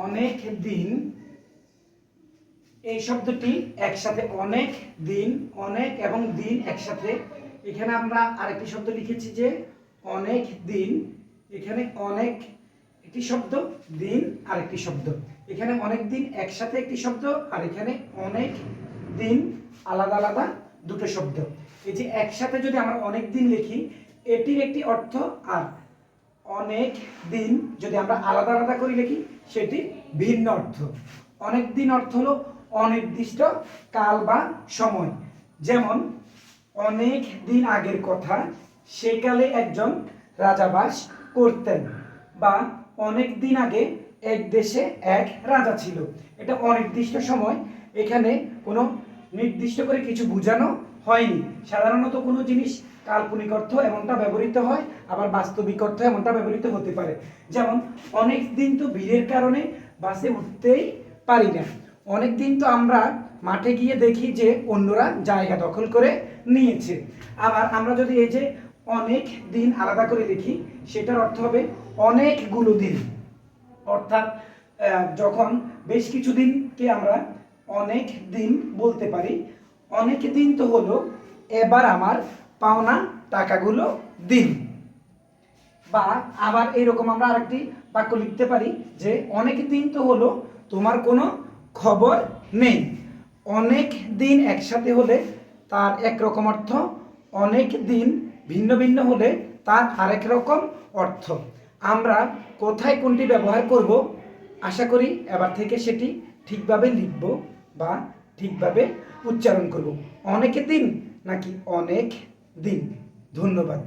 অনেক দিন, এই শব্দটি একসাথে অনেক দিন, অনেক এবং দিন একসাথে। এখানে আমরা আরেকটি শব্দ লিখেছি যে অনেক দিন, এখানে অনেক একটি শব্দ, দিন আরেকটি শব্দ। এখানে অনেক দিন একসাথে একটি শব্দ, আর এখানে অনেক দিন আলাদা আলাদা দুটো শব্দ। এই যে একসাথে যদি আমরা অনেক দিন লিখি, এটির একটি অর্থ, আর অনেক দিন যদি আমরা আলাদা আলাদা করে লিখি সেটি ভিন্ন অর্থ। অনেক দিন অর্থ হলো অনির্দিষ্ট কাল বা সময়। যেমন অনেক দিন আগের কথা, সেকালে একজন রাজা বাস করতেন। বা অনেক দিন আগে এক দেশে এক রাজা ছিল। এটা অনির্দিষ্ট সময়, এখানে কোনো নির্দিষ্ট করে কিছু বোঝানো হয়নি। সাধারণত কোনো জিনিস কাল্পনিক অর্থ এমনটা ব্যবহৃত হয়, আবার বাস্তবিক অর্থ এমনটা ব্যবহৃত হতে পারে। যেমন অনেক দিন তো ভিড়ের কারণে বাসে উঠতেই পারি না। অনেক দিন তো আমরা মাঠে গিয়ে দেখি যে অন্যরা জায়গা দখল করে নিয়েছে। আবার আমরা যদি এই যে অনেক দিন আলাদা করে লিখি, সেটার অর্থ হবে অনেকগুলো দিন। অর্থাৎ যখন বেশ কিছু দিনকে আমরা অনেক দিন বলতে পারি। অনেক দিন তো হলো এবার আমার পাওনা টাকাগুলো দিন। বা আবার এইরকম আমরা আরেকটি বাক্য লিখতে পারি যে অনেক দিন তো হলো তোমার কোনো খবর নেই। অনেক দিন একসাথে হলে তার একরকম অর্থ, অনেক দিন ভিন্ন ভিন্ন হলে তার আরেক রকম অর্থ। আমরা কোথায় কোনটি ব্যবহার করব, আশা করি এবার থেকে সেটি ঠিকভাবে লিখব বা ঠিকভাবে উচ্চারণ করব। অনেক দিন নাকি অনেক দিন। ধন্যবাদ।